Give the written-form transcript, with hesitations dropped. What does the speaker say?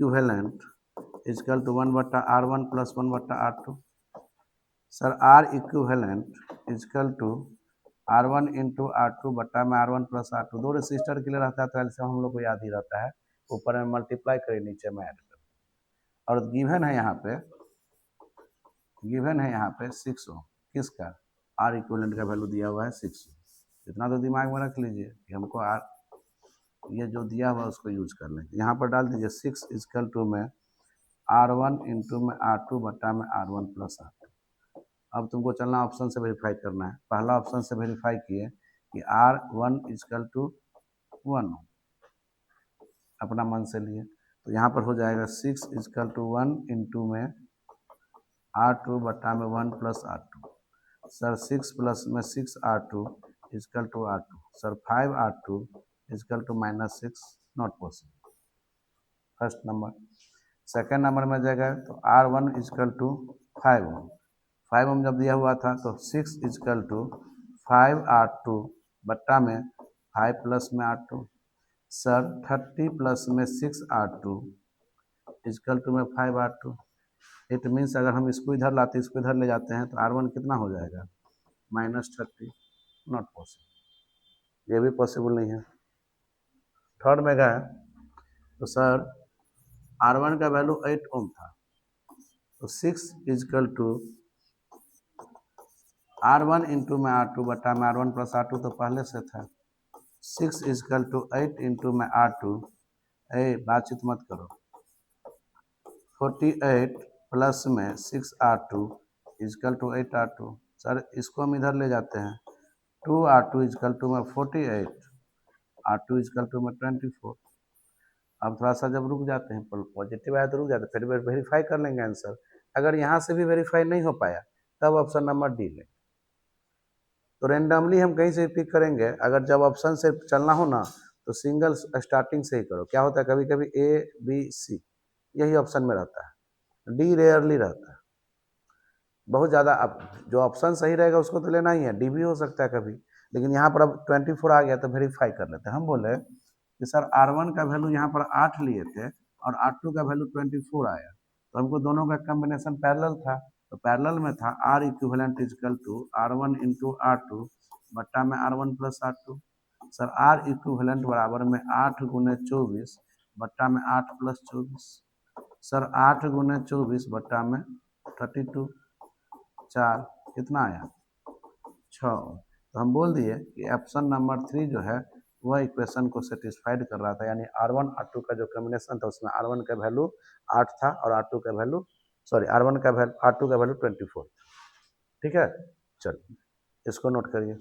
Equivalent is equal to 1/R1 plus 1/R2। Sir are equivalent is equal to R1 into R2 बट्टा में R1 plus R2। दो resistor के लिए रहता है तो एल्सियम हम लोग को याद ही रहता है, ऊपर में मल्टीप्लाई करें नीचे में ऐड करें। और गिवन है यहाँ पे, गिवन है यहाँ पे 6 ओम, किसका, आर इक्विवेलेंट का वैल्यू दिया हुआ है 6 ओम। इतना तो दिमाग में रख लीजिए कि हमको आर, ये जो दिया हुआ है उसको यूज कर लें। यहाँ पर डाल दीजिए 6 इजकल टू में R1 इंटू में R2 बट्टा में R1 प्लस R2। अब तुमको चलना ऑप्शन से वेरीफाई करना है। पहला ऑप्शन से वेरीफाई किए कि R1 इजकल टू 1, अपना मन से लिए, तो यहाँ पर हो जाएगा 6 इजकल टू 1 इंटू में R2 बट्टा में 1 प्लस R2। सर 6 प्लस में 6R2 is equal to R2। Sir 5R2 is equal to -6, not possible. First number. Second number में जाएगा तो R1 इजकल टू 5 ओम। 5 ओम जब दिया हुआ था तो 6 इजकल टू 5R2 बट्टा में 5 प्लस में R2। सर 30 प्लस में 6R2 इजकल टू में 5R2। इट मीन्स अगर हम इसको इधर लाते, इसको इधर ले जाते हैं तो R1 कितना हो जाएगा, -30, नॉट पॉसिबल, ये भी पॉसिबल नहीं है। थर्ड में गए तो सर R1 का वैल्यू 8 ओम था, तो 6 इजकल टू R1 इंटू में R2 बटा में R1 प्लस R2 तो पहले से था। 6 इजकल टू 8 इंटू में R2, बातचीत मत करो, 48 प्लस में 6R2 is equal to 8R2। Sir इसको हम इधर ले जाते हैं, 2R2 इजकल टू में 48, R2 इजकल टू में 24। अब थोड़ा सा जब रुक जाते हैं, पॉजिटिव आया तो रुक जाते हैं, फिर वेरीफाई कर लेंगे आंसर। अगर यहाँ से भी वेरीफाई नहीं हो पाया तब ऑप्शन नंबर डी लें। तो रेंडमली हम कहीं से पिक करेंगे। अगर जब ऑप्शन से चलना हो ना तो सिंगल स्टार्टिंग से ही करो। क्या होता है कभी कभी A B C यही ऑप्शन में रहता है, डी रेयरली रहता है बहुत ज़्यादा। अब जो ऑप्शन सही रहेगा उसको तो लेना ही है, डी भी हो सकता है कभी, लेकिन यहाँ पर अब 24 आ गया तो वेरीफाई कर लेते हैं। हम बोले कि सर R1 का वैल्यू यहाँ पर 8 लिए थे और R2 का वैल्यू 24 आया, तो हमको दोनों का कॉम्बिनेशन पैरेलल था, तो पैरेलल में था R equivalent is equal to R1 into R2 बट्टा में R1 plus R2। Sir R equivalent बराबर में 8 गुने 24 बट्टा में 8 प्लस 24। सर 8 गुने 24 बट्टा में 32, 4 कितना आया, 6। तो हम बोल दिए कि ऑप्शन नंबर 3 जो है वह इक्वेशन को सेटिस्फाइड कर रहा था, यानी R1 R2 का जो कॉम्बिनेशन था उसमें R1 का वैल्यू 8 था और R2 का वैल्यू, सॉरी R1 का वैल्यू, R2 का वैल्यू 24। ठीक है, चलिए इसको नोट करिए।